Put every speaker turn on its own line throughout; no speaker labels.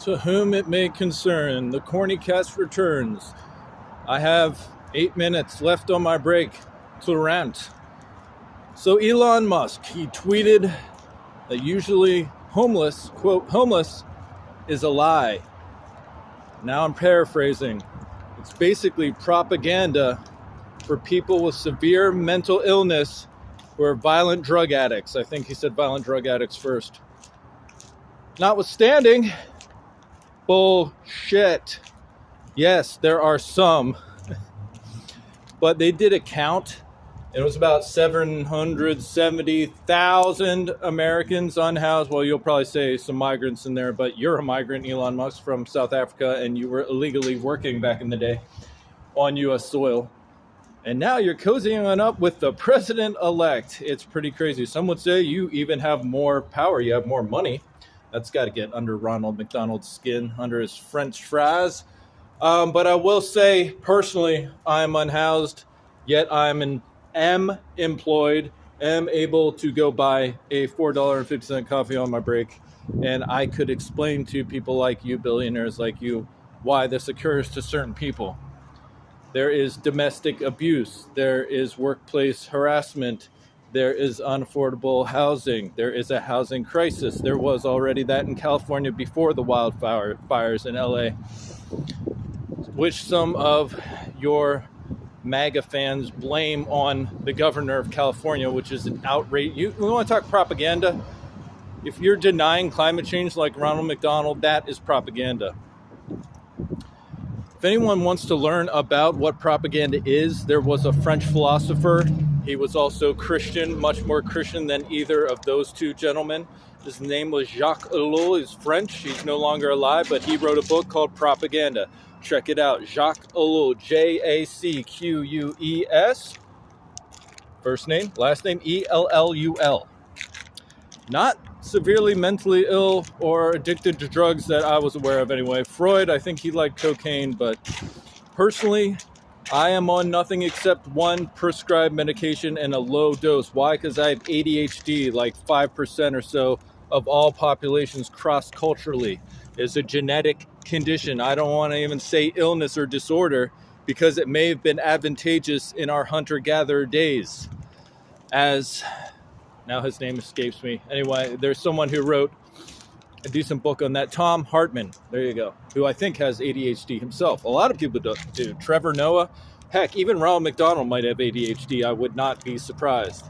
To whom it may concern, the corny cast returns. I have 8 minutes left on my break to rant. So Elon Musk, he tweeted that usually homeless, quote, homeless is a lie. Now I'm paraphrasing. It's basically propaganda for people with severe mental illness who are violent drug addicts. I think he said violent drug addicts first. Notwithstanding, bullshit. Yes, there are some, but they did a count. It was about 770,000 Americans unhoused. Well, you'll probably say some migrants in there, but you're a migrant, Elon Musk, from South Africa, and you were illegally working back in the day on U.S. soil. And now you're cozying on up with the president-elect. It's pretty crazy. Some would say you even have more power. You have more money. That's got to get under Ronald McDonald's skin, under his French fries. But I will say, personally, I'm unhoused, yet am employed, am able to go buy a $4.50 coffee on my break. And I could explain to people like you, billionaires like you, why this occurs to certain people. There is domestic abuse. There is workplace harassment. There is unaffordable housing. There is a housing crisis. There was already that in California before the wildfires in LA, which some of your MAGA fans blame on the governor of California, which is an outrage. You want to talk propaganda? If you're denying climate change like Ronald McDonald, that is propaganda. If anyone wants to learn about what propaganda is, there was a French philosopher. He was also Christian, much more Christian than either of those two gentlemen. His name was Jacques Ellul. He's French. He's no longer alive, but he wrote a book called Propaganda. Check it out. Jacques Ellul, Jacqueus. First name, last name, Ellul. Not severely mentally ill or addicted to drugs that I was aware of anyway. Freud, I think he liked cocaine, but personally, I am on nothing except one prescribed medication and a low dose. Why? Because I have ADHD, like 5% or so of all populations cross-culturally. It's a genetic condition. I don't want to even say illness or disorder because it may have been advantageous in our hunter-gatherer days. As now his name escapes me. Anyway, there's someone who wrote a decent book on that. Tom Hartman, there you go, who I think has ADHD himself. A lot of people do. Trevor Noah, heck, even Ronald McDonald might have ADHD. I would not be surprised.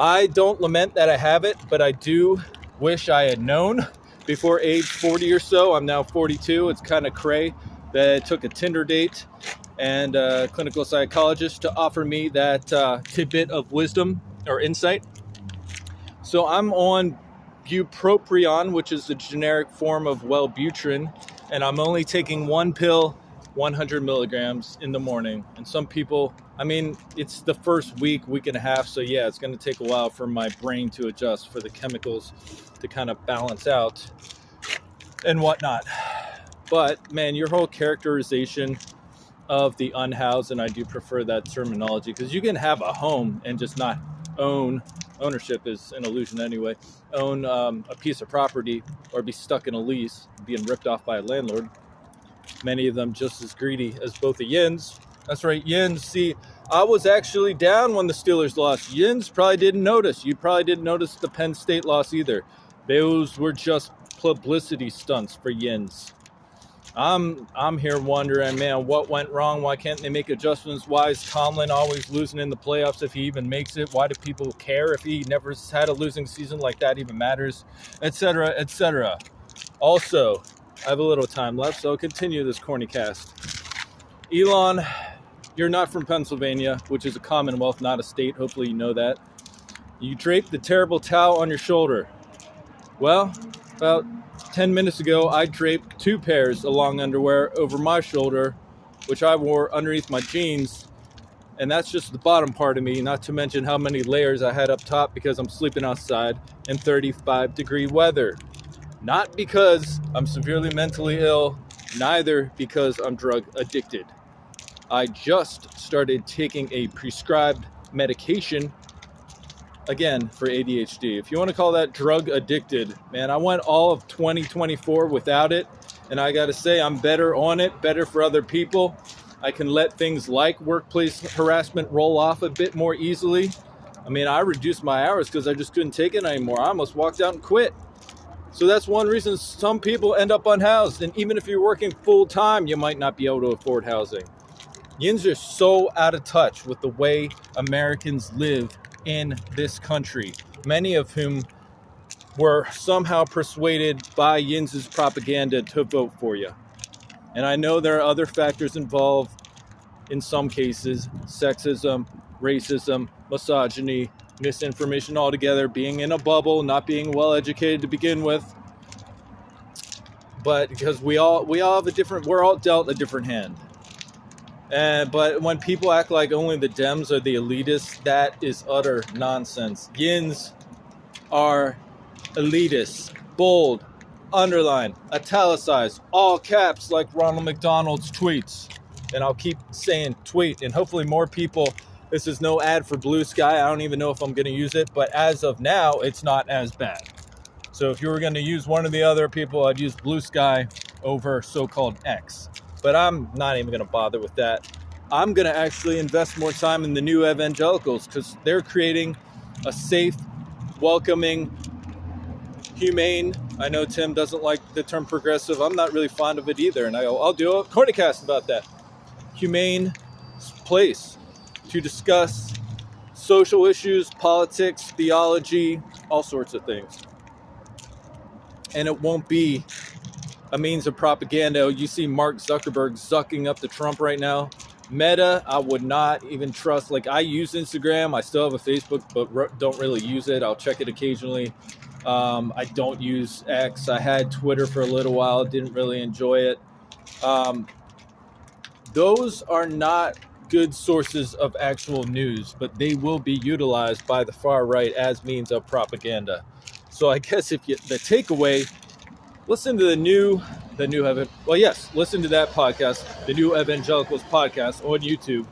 I don't lament that I have it, but I do wish I had known before age 40 or so. I'm now 42. It's kind of cray that it took a Tinder date and a clinical psychologist to offer me that tidbit of wisdom or insight. So I'm on bupropion, which is the generic form of Wellbutrin, and I'm only taking one pill, 100 milligrams in the morning. And some people, I mean, it's the first week and a half, so yeah, it's going to take a while for my brain to adjust, for the chemicals to kind of balance out and whatnot. But man, your whole characterization of the unhoused, and I do prefer that terminology, because you can have a home and just not ownership is an illusion anyway, own a piece of property or be stuck in a lease, being ripped off by a landlord. Many of them just as greedy as both the Yins. That's right, Yins. See, I was actually down when the Steelers lost. Yins probably didn't notice. You probably didn't notice the Penn State loss either. Those were just publicity stunts for Yins. I'm here wondering, man, what went wrong? Why can't they make adjustments? Why is Tomlin always losing in the playoffs if he even makes it? Why do people care if he never had a losing season like that even matters? Etc., etc. Also, I have a little time left, so I'll continue this corny cast. Elon, you're not from Pennsylvania, which is a commonwealth, not a state. Hopefully you know that. You draped the terrible towel on your shoulder. Well, about 10 minutes ago, I draped 2 pairs of long underwear over my shoulder, which I wore underneath my jeans. And that's just the bottom part of me, not to mention how many layers I had up top because I'm sleeping outside in 35-degree weather. Not because I'm severely mentally ill, neither because I'm drug addicted. I just started taking a prescribed medication again, for ADHD. If you want to call that drug addicted, man, I went all of 2024 without it. And I got to say, I'm better on it, better for other people. I can let things like workplace harassment roll off a bit more easily. I mean, I reduced my hours because I just couldn't take it anymore. I almost walked out and quit. So that's one reason some people end up unhoused. And even if you're working full time, you might not be able to afford housing. Yins are so out of touch with the way Americans live in this country, many of whom were somehow persuaded by Yins' propaganda to vote for you. And I know there are other factors involved in some cases: sexism, racism, misogyny, misinformation altogether, being in a bubble, not being well educated to begin with. But because we all have we're all dealt a different hand. But when people act like only the Dems are the elitists, that is utter nonsense. Yins are elitists, bold, underline, italicized, all caps like Ronald McDonald's tweets. And I'll keep saying tweet, and hopefully more people. This is no ad for Blue Sky. I don't even know if I'm going to use it, but as of now, it's not as bad. So if you were going to use one of the other people, I'd use Blue Sky over so-called X. But I'm not even going to bother with that. I'm going to actually invest more time in the new evangelicals because they're creating a safe, welcoming, humane. I know Tim doesn't like the term progressive. I'm not really fond of it either. And I'll do a cornicast about that. Humane place to discuss social issues, politics, theology, all sorts of things. And it won't be a means of propaganda. You see Mark Zuckerberg zucking up to Trump right now. Meta, I would not even trust. Like, I use Instagram. I still have a Facebook, but don't really use it. I'll check it occasionally. I don't use X. I had Twitter for a little while. Didn't really enjoy it. Those are not good sources of actual news, but they will be utilized by the far right as means of propaganda. So I guess the takeaway, listen to listen to that podcast, the New Evangelicals podcast on YouTube.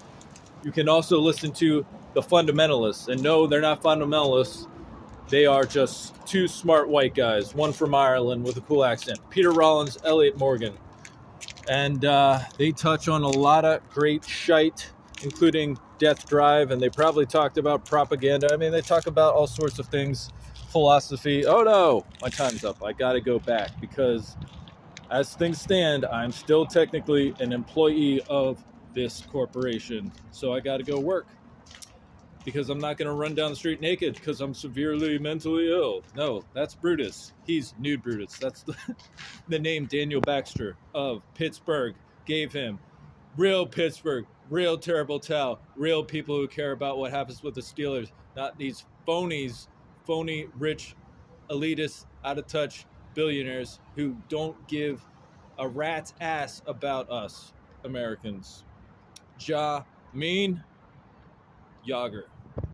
You can also listen to the Fundamentalists. And no, they're not fundamentalists. They are just two smart white guys, one from Ireland with a cool accent, Peter Rollins, Elliot Morgan. And they touch on a lot of great shite, including Death Drive, and they probably talked about propaganda. I mean, they talk about all sorts of things, philosophy. Oh no, my time's up. I gotta go back because as things stand, I'm still technically an employee of this corporation. So I gotta go work because I'm not gonna run down the street naked because I'm severely mentally ill. No, that's Brutus. He's Nude Brutus. That's the name Daniel Baxter of Pittsburgh gave him. Real Pittsburgh, real terrible towel, real people who care about what happens with the Steelers, not these phonies, phony, rich, elitist, out of touch billionaires who don't give a rat's ass about us Americans. Mean Yager.